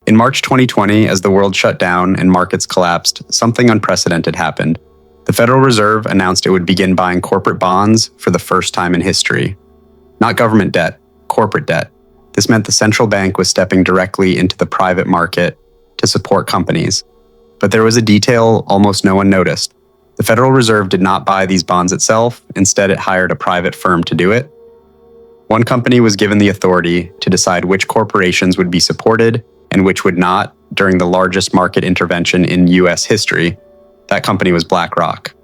In March 2020, as the world shut down and markets collapsed, something unprecedented happened. The Federal Reserve announced it would begin buying corporate bonds for the first time in history. Not government debt, corporate debt. This meant the central bank was stepping directly into the private market to support companies. But there was a detail almost no one noticed. The Federal Reserve did not buy these bonds itself. Instead, it hired a private firm to do it. One company was given the authority to decide which corporations would be supported and which would not during the largest market intervention in U.S. history. That company was BlackRock.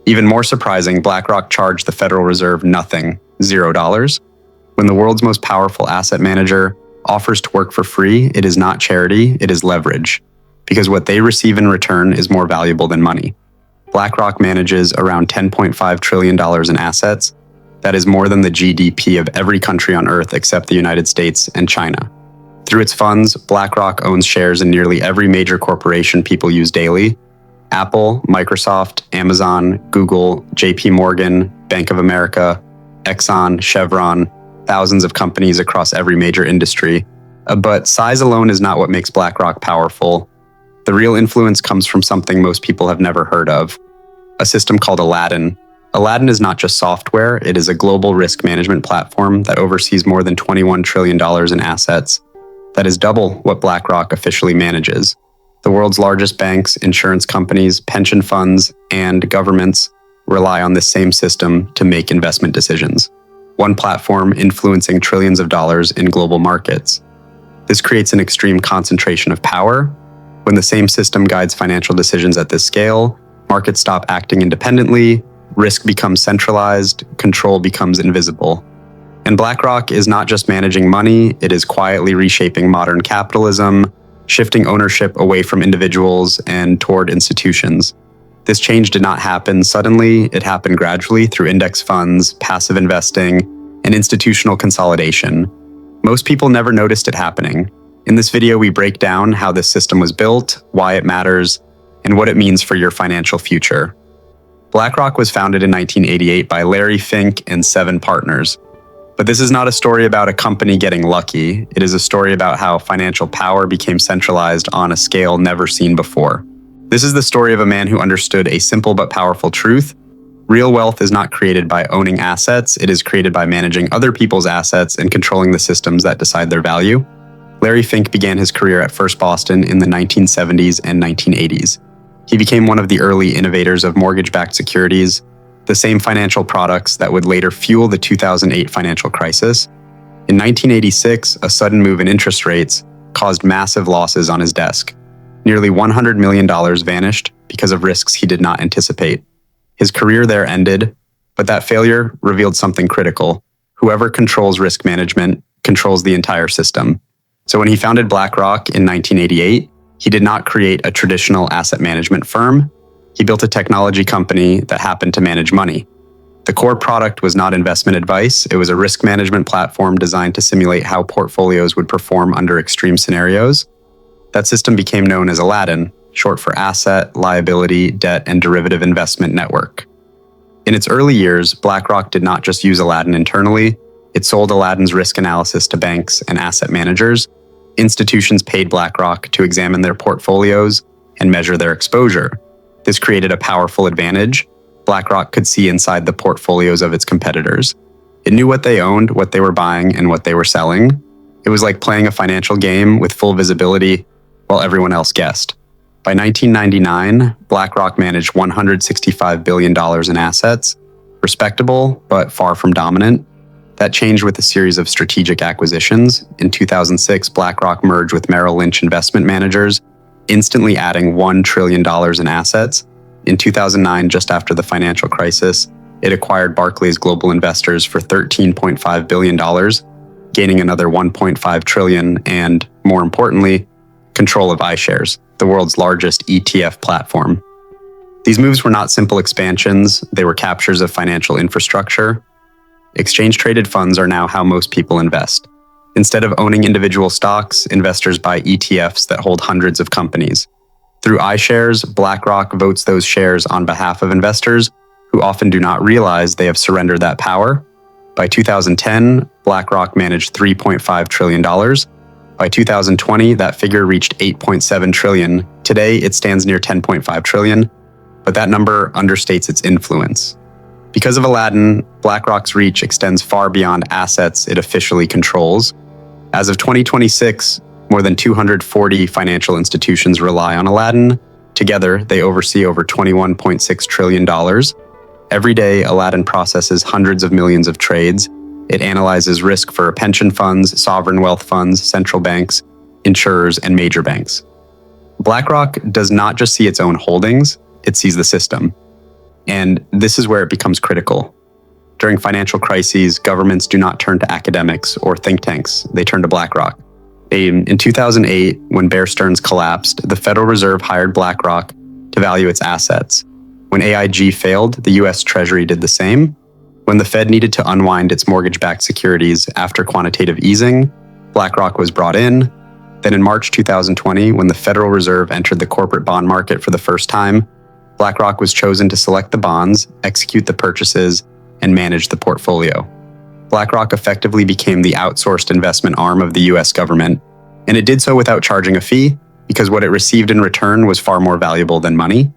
Even more surprising, BlackRock charged the Federal Reserve nothing, $0. When the world's most powerful asset manager offers to work for free, it is not charity, it is leverage. Because what they receive in return is more valuable than money. BlackRock manages around $10.5 trillion in assets. That is more than the GDP of every country on Earth except the United States and China. Through its funds, BlackRock owns shares in nearly every major corporation people use daily: Apple, Microsoft, Amazon, Google, JP Morgan, Bank of America, Exxon, Chevron, thousands of companies across every major industry. But size alone is not what makes BlackRock powerful. The real influence comes from something most people have never heard of: a system called Aladdin. Aladdin is not just software, it is a global risk management platform that oversees more than $21 trillion in assets. That is double what BlackRock officially manages. The world's largest banks, insurance companies, pension funds, and governments rely on this same system to make investment decisions. One platform influencing trillions of dollars in global markets. This creates an extreme concentration of power. When the same system guides financial decisions at this scale, markets stop acting independently, risk becomes centralized, control becomes invisible. And BlackRock is not just managing money, it is quietly reshaping modern capitalism, shifting ownership away from individuals and toward institutions. This change did not happen suddenly, it happened gradually through index funds, passive investing, and institutional consolidation. Most people never noticed it happening. In this video, we break down how this system was built, why it matters, and what it means for your financial future. BlackRock was founded in 1988 by Larry Fink and 7 partners. But this is not a story about a company getting lucky. It is a story about how financial power became centralized on a scale never seen before. This is the story of a man who understood a simple but powerful truth. Real wealth is not created by owning assets, it is created by managing other people's assets and controlling the systems that decide their value. Larry Fink began his career at First Boston in the 1970s and 1980s. He became one of the early innovators of mortgage-backed securities, the same financial products that would later fuel the 2008 financial crisis. In 1986, a sudden move in interest rates caused massive losses on his desk. Nearly $100 million vanished because of risks he did not anticipate. His career there ended, but that failure revealed something critical. Whoever controls risk management controls the entire system. So when he founded BlackRock in 1988, he did not create a traditional asset management firm. He built a technology company that happened to manage money. The core product was not investment advice, it was a risk management platform designed to simulate how portfolios would perform under extreme scenarios. That system became known as Aladdin, short for Asset, Liability, Debt, and Derivative Investment Network. In its early years, BlackRock did not just use Aladdin internally, it sold Aladdin's risk analysis to banks and asset managers. Institutions paid BlackRock to examine their portfolios and measure their exposure. This created a powerful advantage. BlackRock could see inside the portfolios of its competitors. It knew what they owned, what they were buying, and what they were selling. It was like playing a financial game with full visibility while everyone else guessed. By 1999, BlackRock managed $165 billion in assets, respectable but far from dominant. That changed with a series of strategic acquisitions. In 2006, BlackRock merged with Merrill Lynch Investment Managers, instantly adding $1 trillion in assets. In 2009, just after the financial crisis, it acquired Barclays Global Investors for $13.5 billion, gaining another $1.5 trillion and, more importantly, control of iShares, the world's largest ETF platform. These moves were not simple expansions, they were captures of financial infrastructure. Exchange-traded funds are now how most people invest. Instead of owning individual stocks, investors buy ETFs that hold hundreds of companies. Through iShares, BlackRock votes those shares on behalf of investors who often do not realize they have surrendered that power. By 2010, BlackRock managed $3.5 trillion. By 2020, that figure reached 8.7 trillion. Today, it stands near 10.5 trillion, but that number understates its influence. Because of Aladdin, BlackRock's reach extends far beyond assets it officially controls. As of 2026, more than 240 financial institutions rely on Aladdin. Together, they oversee over $21.6 trillion. Every day, Aladdin processes hundreds of millions of trades. It analyzes risk for pension funds, sovereign wealth funds, central banks, insurers, and major banks. BlackRock does not just see its own holdings, it sees the system. And this is where it becomes critical. During financial crises, governments do not turn to academics or think tanks, they turn to BlackRock. In 2008, when Bear Stearns collapsed, the Federal Reserve hired BlackRock to value its assets. When AIG failed, the US Treasury did the same. When the Fed needed to unwind its mortgage-backed securities after quantitative easing, BlackRock was brought in. Then in March 2020, when the Federal Reserve entered the corporate bond market for the first time, BlackRock was chosen to select the bonds, execute the purchases, and manage the portfolio. BlackRock effectively became the outsourced investment arm of the US government, and it did so without charging a fee because what it received in return was far more valuable than money.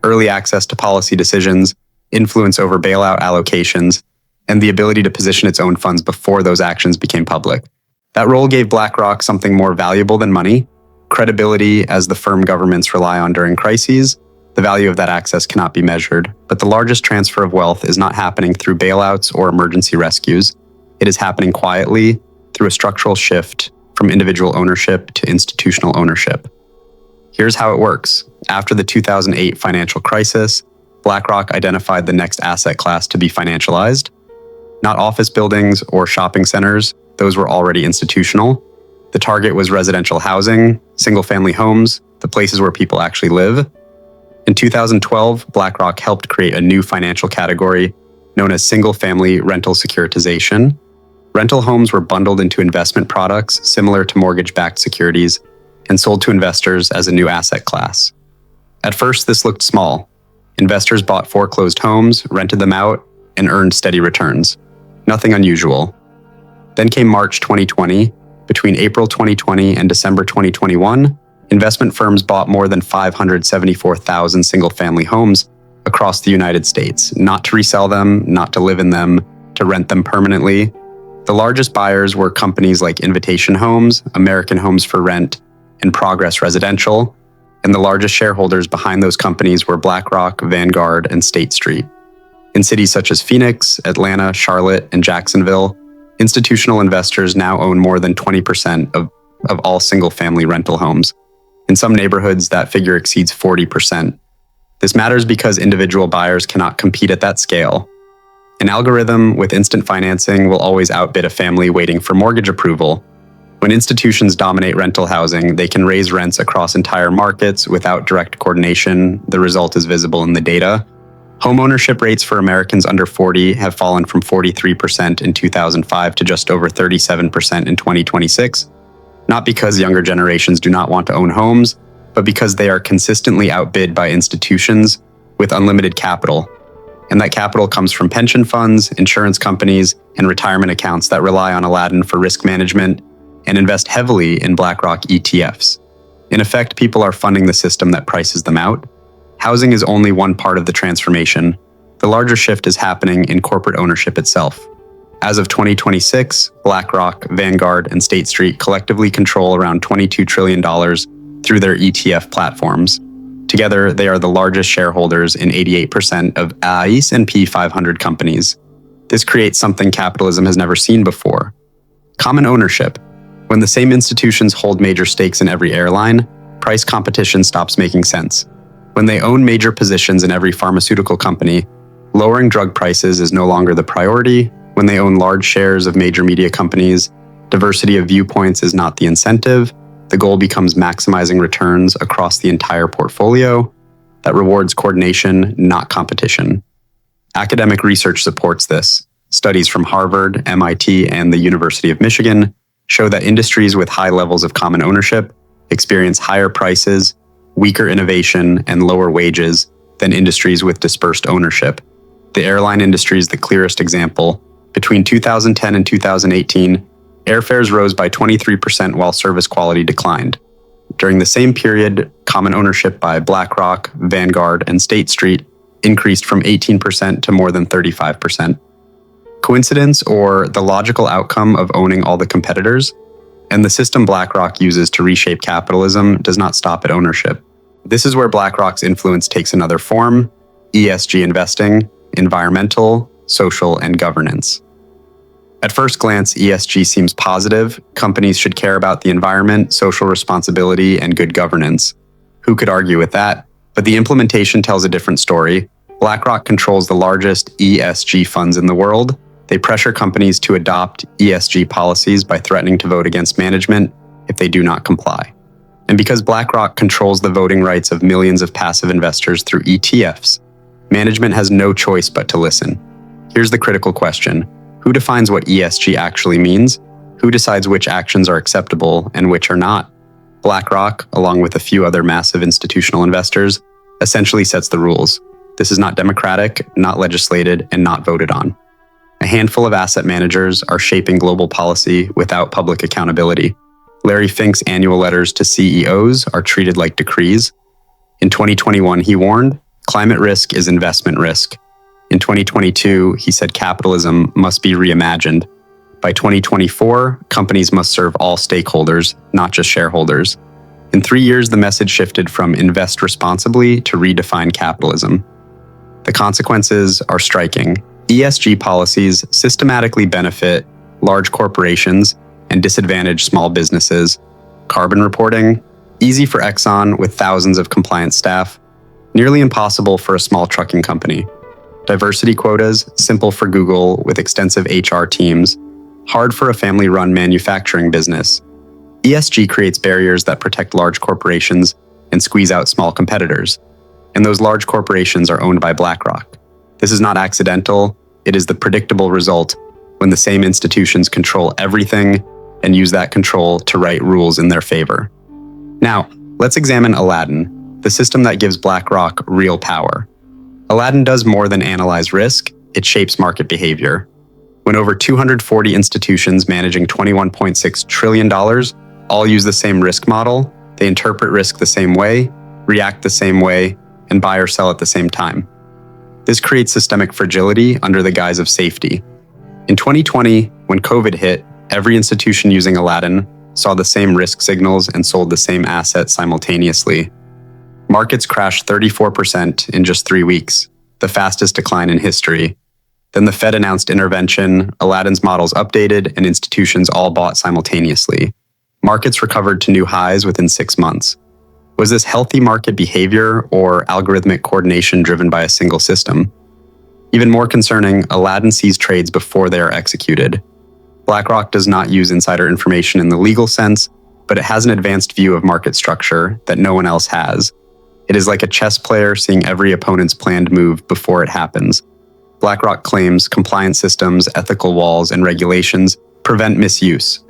Early access to policy decisions, influence over bailout allocations, and the ability to position its own funds before those actions became public. That role gave BlackRock something more valuable than money, credibility as the firm governments rely on during crises. The value of that access cannot be measured, but the largest transfer of wealth is not happening through bailouts or emergency rescues. It is happening quietly through a structural shift from individual ownership to institutional ownership. Here's how it works. After the 2008 financial crisis, BlackRock identified the next asset class to be financialized. Not office buildings or shopping centers, those were already institutional. The target was residential housing, single-family homes, the places where people actually live. In 2012, BlackRock helped create a new financial category known as single-family rental securitization. Rental homes were bundled into investment products similar to mortgage-backed securities and sold to investors as a new asset class. At first, this looked small. Investors bought foreclosed homes, rented them out, and earned steady returns. Nothing unusual. Then came March 2020. Between April 2020 and December 2021, investment firms bought more than 574,000 single-family homes across the United States, not to resell them, not to live in them, to rent them permanently. The largest buyers were companies like Invitation Homes, American Homes for Rent, and Progress Residential, and the largest shareholders behind those companies were BlackRock, Vanguard, and State Street. In cities such as Phoenix, Atlanta, Charlotte, and Jacksonville, institutional investors now own more than 20% of all single-family rental homes. In some neighborhoods, that figure exceeds 40%. This matters because individual buyers cannot compete at that scale. An algorithm with instant financing will always outbid a family waiting for mortgage approval. When institutions dominate rental housing, they can raise rents across entire markets without direct coordination. The result is visible in the data. Homeownership rates for Americans under 40 have fallen from 43% in 2005 to just over 37% in 2026. Not because younger generations do not want to own homes, but because they are consistently outbid by institutions with unlimited capital. And that capital comes from pension funds, insurance companies, and retirement accounts that rely on Aladdin for risk management and invest heavily in BlackRock ETFs. In effect, people are funding the system that prices them out. Housing is only one part of the transformation. The larger shift is happening in corporate ownership itself. As of 2026, BlackRock, Vanguard, and State Street collectively control around $22 trillion through their ETF platforms. Together, they are the largest shareholders in 88% of S&P 500 companies. This creates something capitalism has never seen before: common ownership. When the same institutions hold major stakes in every airline, price competition stops making sense. When they own major positions in every pharmaceutical company, lowering drug prices is no longer the priority. When they own large shares of major media companies, diversity of viewpoints is not the incentive. The goal becomes maximizing returns across the entire portfolio. That rewards coordination, not competition. Academic research supports this. Studies from Harvard, MIT, and the University of Michigan show that industries with high levels of common ownership experience higher prices, weaker innovation, and lower wages than industries with dispersed ownership. The airline industry is the clearest example. Between 2010 and 2018, Airfares rose by 23% while service quality declined. During the same period, common ownership by BlackRock, Vanguard, and State Street increased from 18% to more than 35%. Coincidence, or the logical outcome of owning all the competitors? And the system BlackRock uses to reshape capitalism does not stop at ownership. This is where BlackRock's influence takes another form: ESG investing, environmental, social, and governance. At first glance, ESG seems positive. Companies should care about the environment, social responsibility, and good governance. Who could argue with that? But the implementation tells a different story. BlackRock controls the largest ESG funds in the world. They pressure companies to adopt ESG policies by threatening to vote against management if they do not comply. And because BlackRock controls the voting rights of millions of passive investors through ETFs, management has no choice but to listen. Here's the critical question: who defines what ESG actually means? Who decides which actions are acceptable and which are not? BlackRock, along with a few other massive institutional investors, essentially sets the rules. This is not democratic, not legislated, and not voted on. A handful of asset managers are shaping global policy without public accountability. Larry Fink's annual letters to CEOs are treated like decrees. In 2021, he warned, climate risk is investment risk. In 2022, he said capitalism must be reimagined. By 2024, companies must serve all stakeholders, not just shareholders. In 3 years, the message shifted from invest responsibly to redefine capitalism. The consequences are striking. ESG policies systematically benefit large corporations and disadvantage small businesses. Carbon reporting, easy for Exxon with thousands of compliance staff, nearly impossible for a small trucking company. Diversity quotas, simple for Google with extensive HR teams, hard for a family-run manufacturing business. ESG creates barriers that protect large corporations and squeeze out small competitors. And those large corporations are owned by BlackRock. This is not accidental, it is the predictable result when the same institutions control everything and use that control to write rules in their favor. Now, let's examine Aladdin, the system that gives BlackRock real power. Aladdin does more than analyze risk, it shapes market behavior. When over 240 institutions managing $21.6 trillion all use the same risk model, they interpret risk the same way, react the same way, and buy or sell at the same time. This creates systemic fragility under the guise of safety. In 2020, when COVID hit, every institution using Aladdin saw the same risk signals and sold the same assets simultaneously. Markets crashed 34% in just 3 weeks, the fastest decline in history. Then the Fed announced intervention, Aladdin's models updated, and institutions all bought simultaneously. Markets recovered to new highs within 6 months. Was this healthy market behavior or algorithmic coordination driven by a single system? Even more concerning, Aladdin sees trades before they are executed. BlackRock does not use insider information in the legal sense, but it has an advanced view of market structure that no one else has. It is like a chess player seeing every opponent's planned move before it happens. BlackRock claims compliance systems, ethical walls, and regulations prevent misuse.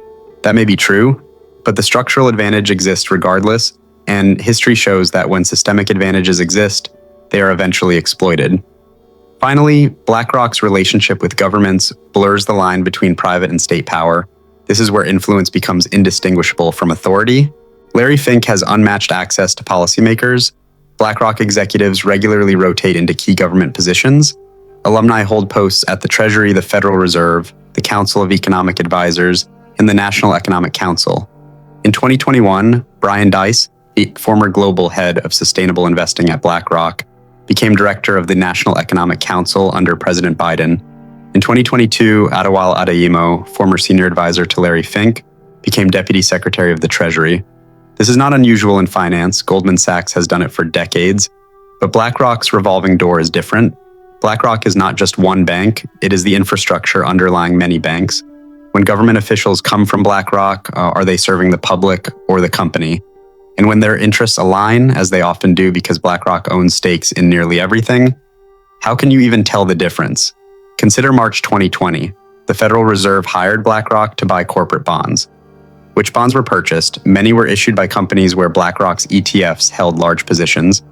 That may be true, but the structural advantage exists regardless, and history shows that when systemic advantages exist, they are eventually exploited. Finally, BlackRock's relationship with governments blurs the line between private and state power. This is where influence becomes indistinguishable from authority. Larry Fink has unmatched access to policymakers. BlackRock executives regularly rotate into key government positions. Alumni hold posts at the Treasury, the Federal Reserve, the Council of Economic Advisors, and the National Economic Council. In 2021, Brian Dice, the former global head of sustainable investing at BlackRock, became director of the National Economic Council under President Biden. In 2022, Adewale Adeyemo, former senior advisor to Larry Fink, became deputy secretary of the Treasury. This is not unusual in finance. Goldman Sachs has done it for decades. But BlackRock's revolving door is different. BlackRock is not just one bank, it is the infrastructure underlying many banks. When government officials come from BlackRock, are they serving the public or the company? And when their interests align, as they often do because BlackRock owns stakes in nearly everything, how can you even tell the difference? Consider March 2020. The Federal Reserve hired BlackRock to buy corporate bonds. Which bonds were purchased? Many were issued by companies where BlackRock's ETFs held large positions.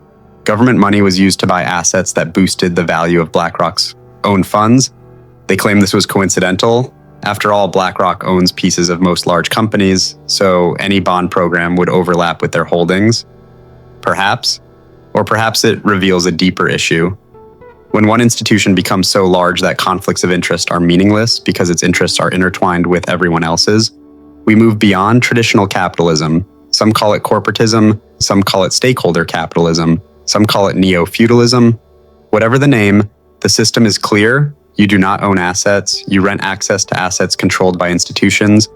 Government money was used to buy assets that boosted the value of BlackRock's own funds. They claim this was coincidental. After all, BlackRock owns pieces of most large companies, so any bond program would overlap with their holdings. Perhaps. Or perhaps it reveals a deeper issue. When one institution becomes so large that conflicts of interest are meaningless because its interests are intertwined with everyone else's, we move beyond traditional capitalism. Some call it corporatism, some call it stakeholder capitalism, some call it neo-feudalism. Whatever the name, the system is clear. You do not own assets. You rent access to assets controlled by institutions.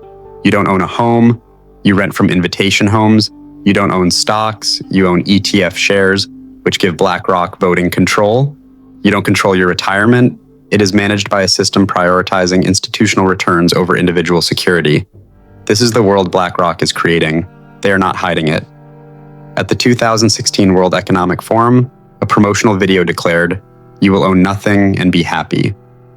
You don't own a home. You rent from invitation homes. You don't own stocks. You own ETF shares, which give BlackRock voting control. You don't control your retirement. It is managed by a system prioritizing institutional returns over individual security. This is the world BlackRock is creating. They are not hiding it. At the 2016 World Economic Forum, a promotional video declared, "You will own nothing and be happy."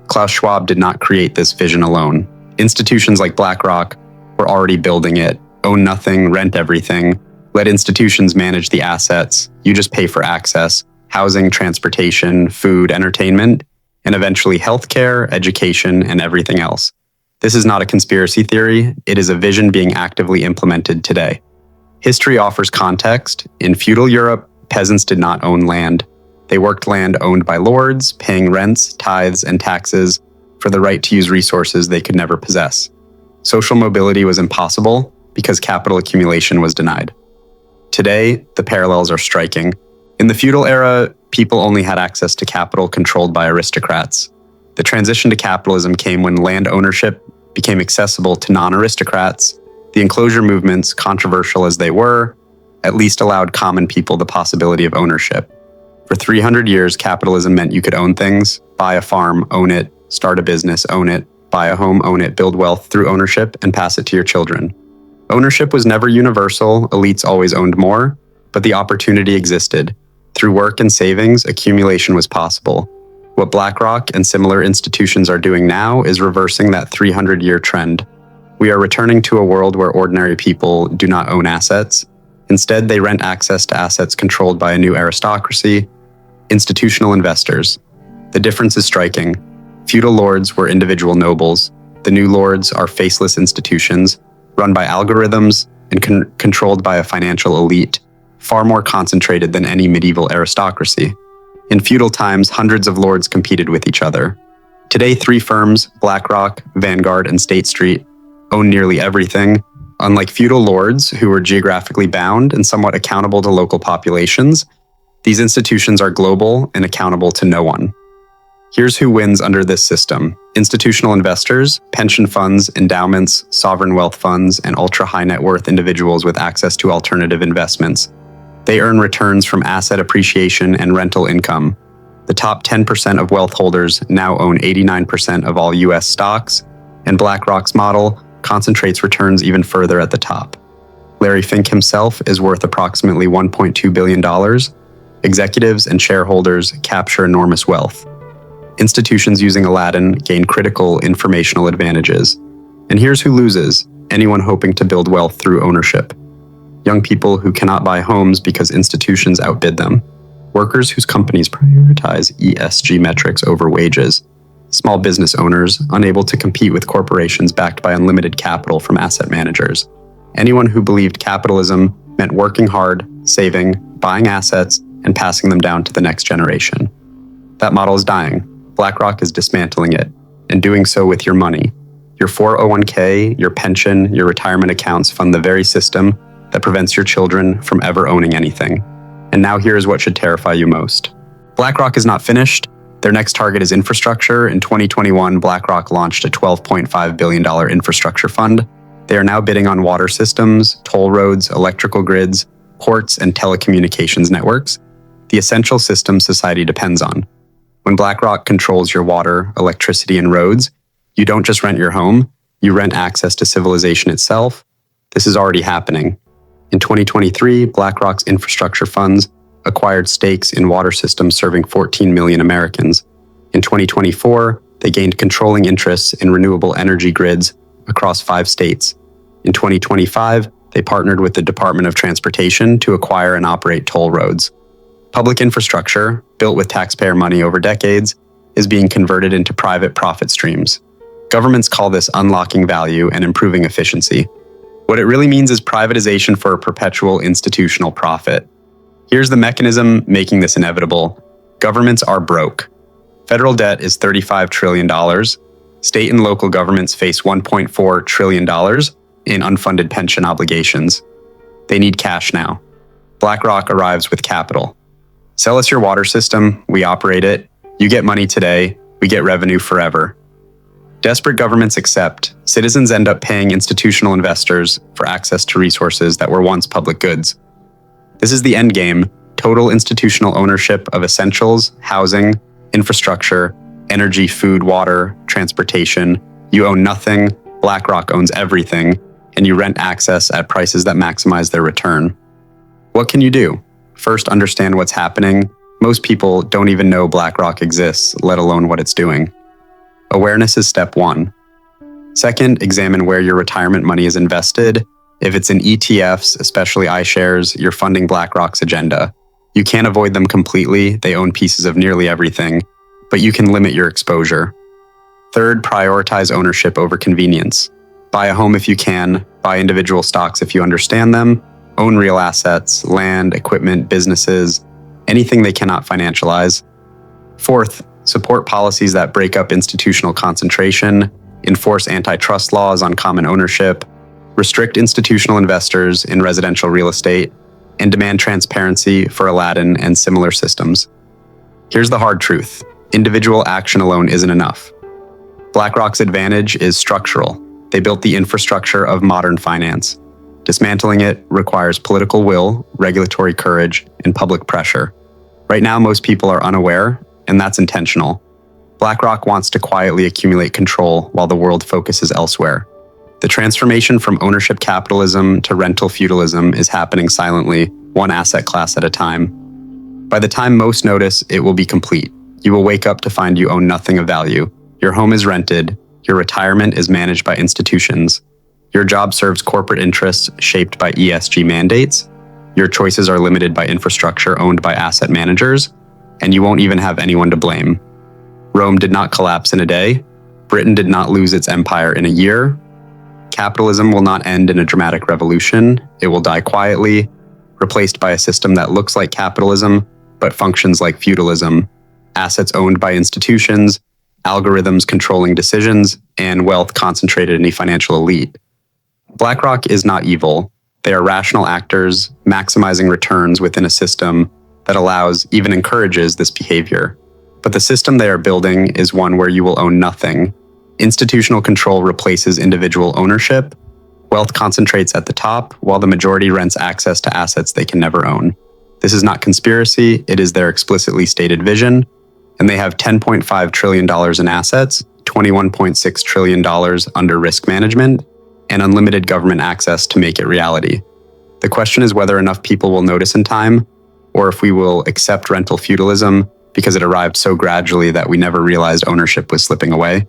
Klaus Schwab did not create this vision alone. Institutions like BlackRock were already building it. Own nothing, rent everything. Let institutions manage the assets. You just pay for access, housing, transportation, food, entertainment, and eventually healthcare, education, and everything else. This is not a conspiracy theory. It is a vision being actively implemented today. History offers context. In feudal Europe, peasants did not own land. They worked land owned by lords, paying rents, tithes, and taxes for the right to use resources they could never possess. Social mobility was impossible because capital accumulation was denied. Today, the parallels are striking. In the feudal era, people only had access to capital controlled by aristocrats. The transition to capitalism came when land ownership became accessible to non-aristocrats. The enclosure movements, controversial as they were, at least allowed common people the possibility of ownership. For 300 years, capitalism meant you could own things, buy a farm, own it, start a business, own it, buy a home, own it, build wealth through ownership, and pass it to your children. Ownership was never universal, elites always owned more, but the opportunity existed. Through work and savings, accumulation was possible. What BlackRock and similar institutions are doing now is reversing that 300-year trend. We are returning to a world where ordinary people do not own assets. Instead, they rent access to assets controlled by a new aristocracy, institutional investors. The difference is striking. Feudal lords were individual nobles. The new lords are faceless institutions, run by algorithms and controlled by a financial elite, far more concentrated than any medieval aristocracy. In feudal times, hundreds of lords competed with each other. Today, 3 firms, BlackRock, Vanguard, and State Street, own nearly everything. Unlike feudal lords, who were geographically bound and somewhat accountable to local populations, these institutions are global and accountable to no one. Here's who wins under this system: institutional investors, pension funds, endowments, sovereign wealth funds, and ultra-high net worth individuals with access to alternative investments. They earn returns from asset appreciation and rental income. The top 10% of wealth holders now own 89% of all US stocks, and BlackRock's model concentrates returns even further at the top. Larry Fink himself is worth approximately $1.2 billion. Executives and shareholders capture enormous wealth. Institutions using Aladdin gain critical informational advantages. And here's who loses: anyone hoping to build wealth through ownership. Young people who cannot buy homes because institutions outbid them. Workers whose companies prioritize ESG metrics over wages. Small business owners unable to compete with corporations backed by unlimited capital from asset managers. Anyone who believed capitalism meant working hard, saving, buying assets, and passing them down to the next generation. That model is dying. BlackRock is dismantling it, and doing so with your money. Your 401k, your pension, your retirement accounts fund the very system that prevents your children from ever owning anything. And now here is what should terrify you most. BlackRock is not finished. Their next target is infrastructure. In 2021, BlackRock launched a $12.5 billion infrastructure fund. They are now bidding on water systems, toll roads, electrical grids, ports, and telecommunications networks, the essential systems society depends on. When BlackRock controls your water, electricity, and roads, you don't just rent your home, you rent access to civilization itself. This is already happening. In 2023, BlackRock's infrastructure funds acquired stakes in water systems serving 14 million Americans. In 2024, they gained controlling interests in renewable energy grids across 5 states. In 2025, they partnered with the Department of Transportation to acquire and operate toll roads. Public infrastructure, built with taxpayer money over decades, is being converted into private profit streams. Governments call this unlocking value and improving efficiency. What it really means is privatization for a perpetual institutional profit. Here's the mechanism making this inevitable. Governments are broke. Federal debt is $35 trillion. State and local governments face $1.4 trillion in unfunded pension obligations. They need cash now. BlackRock arrives with capital. Sell us your water system, we operate it. You get money today, we get revenue forever. Desperate governments accept. Citizens end up paying institutional investors for access to resources that were once public goods. This is the end game: total institutional ownership of essentials, housing, infrastructure, energy, food, water, transportation. You own nothing, BlackRock owns everything, and you rent access at prices that maximize their return. What can you do? First, understand what's happening. Most people don't even know BlackRock exists, let alone what it's doing. Awareness is step one. Second, examine where your retirement money is invested. If it's in ETFs, especially iShares, you're funding BlackRock's agenda. You can't avoid them completely, they own pieces of nearly everything, but you can limit your exposure. Third, prioritize ownership over convenience. Buy a home if you can, buy individual stocks if you understand them, own real assets, land, equipment, businesses, anything they cannot financialize. Fourth, support policies that break up institutional concentration, enforce antitrust laws on common ownership, restrict institutional investors in residential real estate, and demand transparency for Aladdin and similar systems. Here's the hard truth: individual action alone isn't enough. BlackRock's advantage is structural. They built the infrastructure of modern finance. Dismantling it requires political will, regulatory courage, and public pressure. Right now, most people are unaware, and that's intentional. BlackRock wants to quietly accumulate control while the world focuses elsewhere. The transformation from ownership capitalism to rental feudalism is happening silently, one asset class at a time. By the time most notice, it will be complete. You will wake up to find you own nothing of value. Your home is rented. Your retirement is managed by institutions. Your job serves corporate interests shaped by ESG mandates. Your choices are limited by infrastructure owned by asset managers, and you won't even have anyone to blame. Rome did not collapse in a day. Britain did not lose its empire in a year. Capitalism will not end in a dramatic revolution. It will die quietly, replaced by a system that looks like capitalism, but functions like feudalism. Assets owned by institutions, algorithms controlling decisions, and wealth concentrated in a financial elite. BlackRock is not evil. They are rational actors, maximizing returns within a system that allows, even encourages, this behavior. But the system they are building is one where you will own nothing. Institutional control replaces individual ownership. Wealth concentrates at the top, while the majority rents access to assets they can never own. This is not conspiracy, it is their explicitly stated vision, and they have $10.5 trillion in assets, $21.6 trillion under risk management, and unlimited government access to make it reality. The question is whether enough people will notice in time, or if we will accept rental feudalism because it arrived so gradually that we never realized ownership was slipping away.